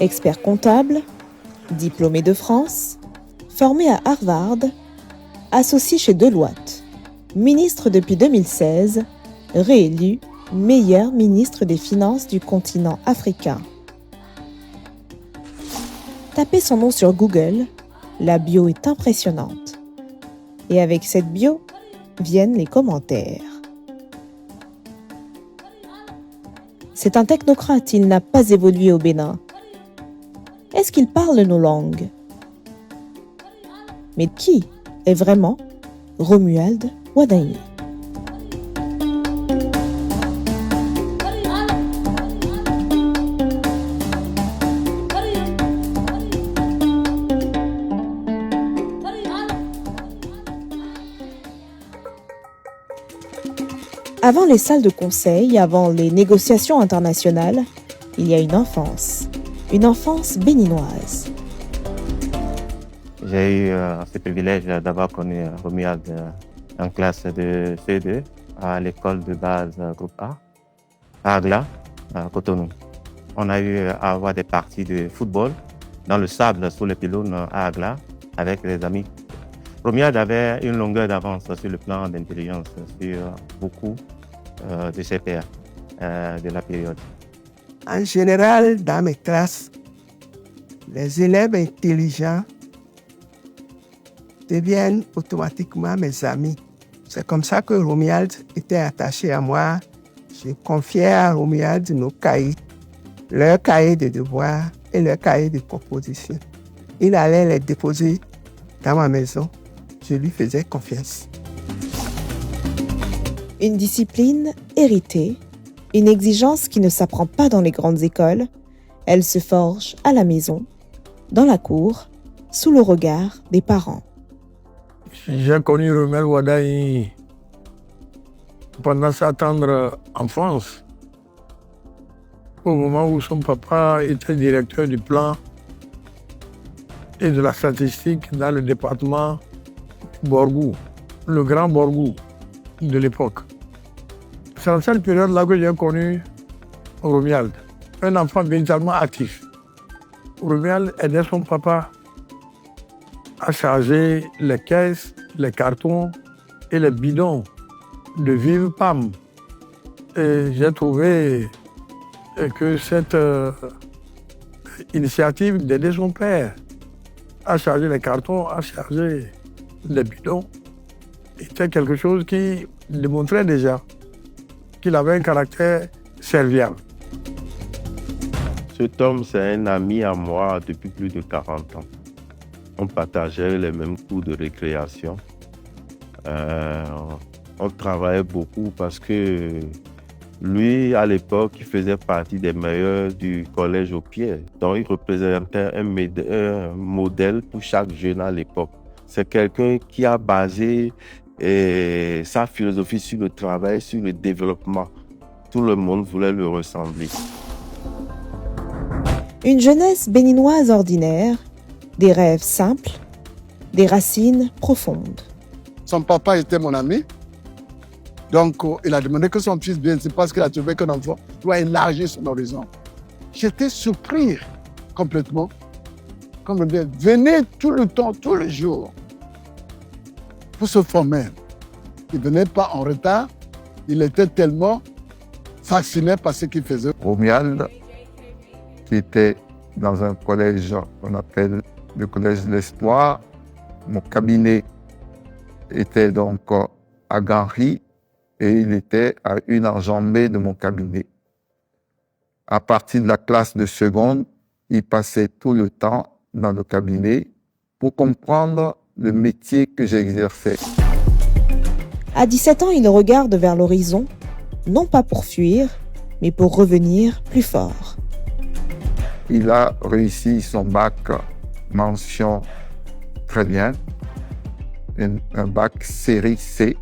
Expert comptable, diplômé de France, formé à Harvard, associé chez Deloitte, ministre depuis 2016, réélu meilleur ministre des Finances du continent africain. Tapez son nom sur Google, la bio est impressionnante. Et avec cette bio, viennent les commentaires. C'est un technocrate, il n'a pas évolué au Bénin. Est-ce qu'il parle nos langues? Mais qui est vraiment Romuald Wadani? Avant les salles de conseil, avant les négociations internationales, il y a une enfance béninoise. J'ai eu ce privilège d'avoir connu Romuald en classe de CE2 à l'école de base groupe A, à Agla, à Cotonou. On a eu à avoir des parties de football dans le sable sous les pylônes à Agla avec les amis. Romuald avait une longueur d'avance sur le plan d'intelligence sur beaucoup de ses pairs de la période. En général, dans mes classes, les élèves intelligents deviennent automatiquement mes amis. C'est comme ça que Romuald était attaché à moi. Je confiais à Romuald nos cahiers, leurs cahiers de devoirs et leurs cahiers de propositions. Il allait les déposer dans ma maison. Je lui faisais confiance. Une discipline héritée, une exigence qui ne s'apprend pas dans les grandes écoles, elle se forge à la maison, dans la cour, sous le regard des parents. J'ai connu Romuald Wadani pendant sa tendre enfance, au moment où son papa était directeur du plan et de la statistique dans le département Borgou, le grand Borgou de l'époque. C'est dans cette période-là que j'ai connu Romuald, un enfant véritablement actif. Romuald aidait son papa à charger les caisses, les cartons et les bidons de Vive PAM. Et j'ai trouvé que cette initiative d'aider son père à charger les cartons, à charger les bidons, était quelque chose qui démontrait déjà qu'il avait un caractère serviable. Cet homme, c'est un ami à moi depuis plus de 40 ans. On partageait les mêmes cours de récréation. On travaillait beaucoup parce que lui, à l'époque, il faisait partie des meilleurs du collège au pied. Donc, il représentait un modèle pour chaque jeune à l'époque. C'est quelqu'un qui a basé sa philosophie sur le travail, sur le développement. Tout le monde voulait le ressembler. Une jeunesse béninoise ordinaire, des rêves simples, des racines profondes. Son papa était mon ami. Donc, il a demandé que son fils vienne. C'est parce qu'il a trouvé qu'un enfant doit élargir son horizon. J'étais surpris complètement. Comme on dit, venez tout le temps, tous les jours, pour se former. Il ne venait pas en retard. Il était tellement fasciné par ce qu'il faisait. Romuald, qui était dans un collège qu'on appelle le collège de l'Espoir. Mon cabinet était donc à Ganry et il était à une enjambée de mon cabinet. À partir de la classe de seconde, il passait tout le temps dans le cabinet pour comprendre le métier que j'exerçais. À 17 ans, il regarde vers l'horizon, non pas pour fuir, mais pour revenir plus fort. Il a réussi son bac mention très bien, un bac série C.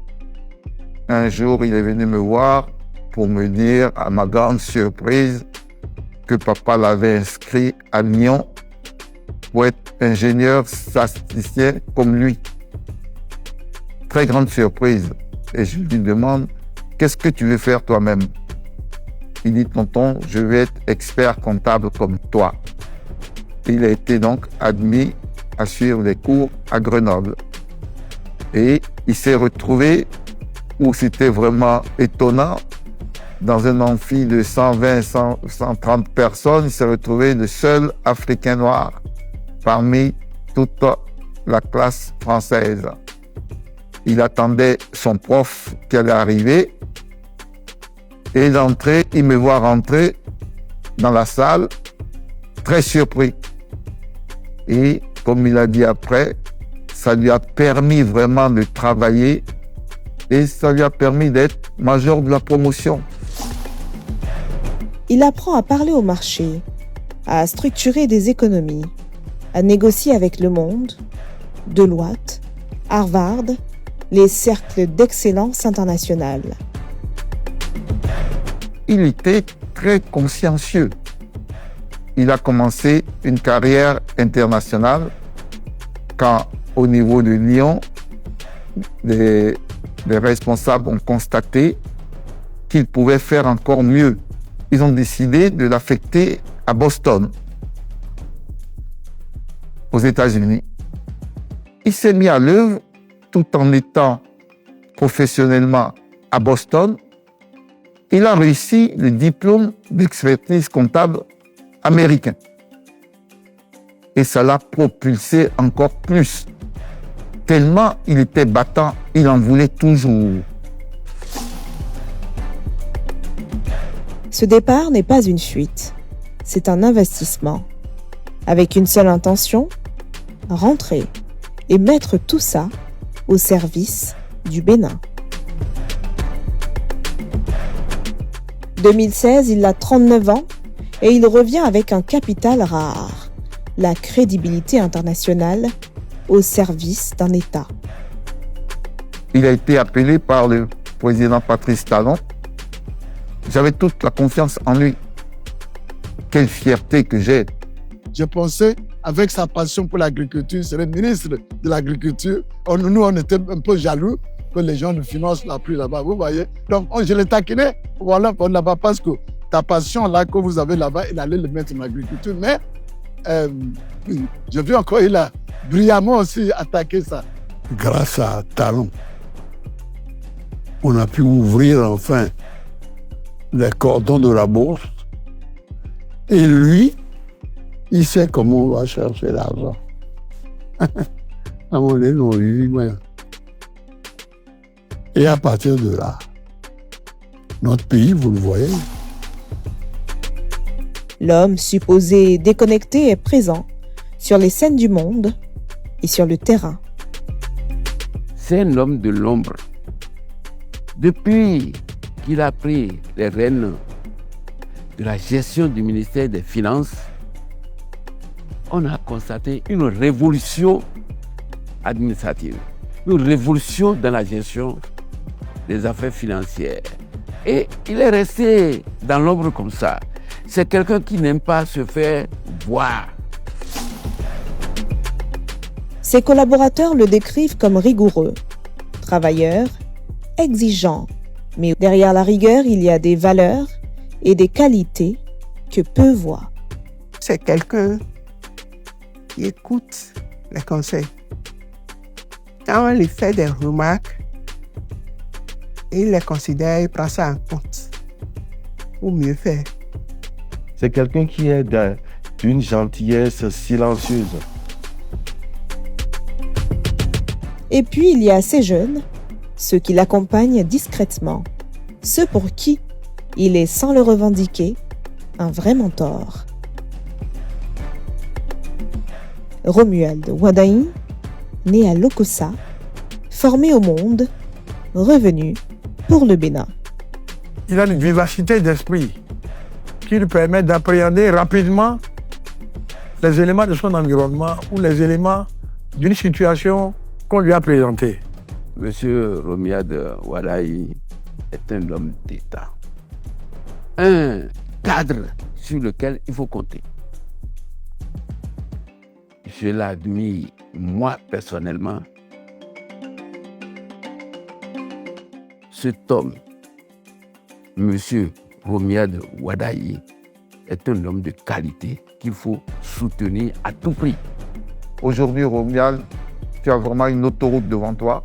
Un jour, il est venu me voir pour me dire, à ma grande surprise, que papa l'avait inscrit à Lyon pour être ingénieur statisticien comme lui. Très grande surprise. Et je lui demande, qu'est-ce que tu veux faire toi-même? Il dit, tonton, je vais être expert comptable comme toi. Il a été donc admis à suivre les cours à Grenoble. Et il s'est retrouvé, où c'était vraiment étonnant, dans un amphi de 120, 130 personnes, il s'est retrouvé le seul Africain noir parmi toute la classe française. Il attendait son prof qui allait arriver et d'entrée, il me voit rentrer dans la salle, très surpris. Et comme il a dit après, ça lui a permis vraiment de travailler et ça lui a permis d'être major de la promotion. Il apprend à parler au marché, à structurer des économies, à négocier avec le monde, Deloitte, Harvard, les cercles d'excellence internationale. Il était très consciencieux. Il a commencé une carrière internationale quand, au niveau de Lyon, les responsables ont constaté qu'il pouvait faire encore mieux. Ils ont décidé de l'affecter à Boston, aux États-Unis. Il s'est mis à l'œuvre tout en étant professionnellement à Boston. Il a réussi le diplôme d'expertise comptable américain. Et ça l'a propulsé encore plus. Tellement il était battant, il en voulait toujours. Ce départ n'est pas une fuite, c'est un investissement. Avec une seule intention, rentrer et mettre tout ça au service du Bénin. 2016, il a 39 ans et il revient avec un capital rare, la crédibilité internationale au service d'un État. Il a été appelé par le président Patrice Talon. J'avais toute la confiance en lui. Quelle fierté que j'ai. Je pensais, avec sa passion pour l'agriculture, c'est le ministre de l'Agriculture. Nous, on était un peu jaloux que les gens nous financent la pluie là-bas, vous voyez. Donc, je le taquinais, voilà, pour là-bas, parce que ta passion là que vous avez là-bas, il allait le mettre en agriculture. Mais, je vu encore, il a brillamment aussi attaqué ça. Grâce à Talon, on a pu ouvrir enfin les cordons de la bourse. Et lui, il sait comment on va chercher l'argent. À un moment donné, on lui dit, ouais. Et à partir de là, notre pays, vous le voyez. L'homme supposé déconnecté est présent sur les scènes du monde et sur le terrain. C'est un homme de l'ombre. Depuis qu'il a pris les rênes de la gestion du ministère des Finances, on a constaté une révolution administrative, une révolution dans la gestion des affaires financières. Et il est resté dans l'ombre comme ça. C'est quelqu'un qui n'aime pas se faire voir. Ses collaborateurs le décrivent comme rigoureux, travailleur, exigeant. Mais derrière la rigueur, il y a des valeurs et des qualités que peu voient. C'est quelqu'un qui écoute les conseils. Quand on lui fait des remarques, il les considère, il prend ça en compte pour mieux faire. C'est quelqu'un qui est d'une gentillesse silencieuse. Et puis il y a ces jeunes, ceux qui l'accompagnent discrètement, ceux pour qui il est, sans le revendiquer, un vrai mentor. Romuald Wadaï, né à Lokossa, formé au monde, revenu pour le Bénin. Il a une vivacité d'esprit qui lui permet d'appréhender rapidement les éléments de son environnement ou les éléments d'une situation qu'on lui a présentée. Monsieur Romuald Wadaï est un homme d'État, un cadre sur lequel il faut compter. Je l'admire, moi personnellement. Cet homme, Monsieur Romuald Wadaï, est un homme de qualité qu'il faut soutenir à tout prix. Aujourd'hui, Romuald, tu as vraiment une autoroute devant toi.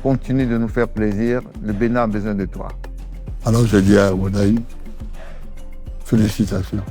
Continue de nous faire plaisir. Le Bénin a besoin de toi. Alors je dis à Wadaï, félicitations.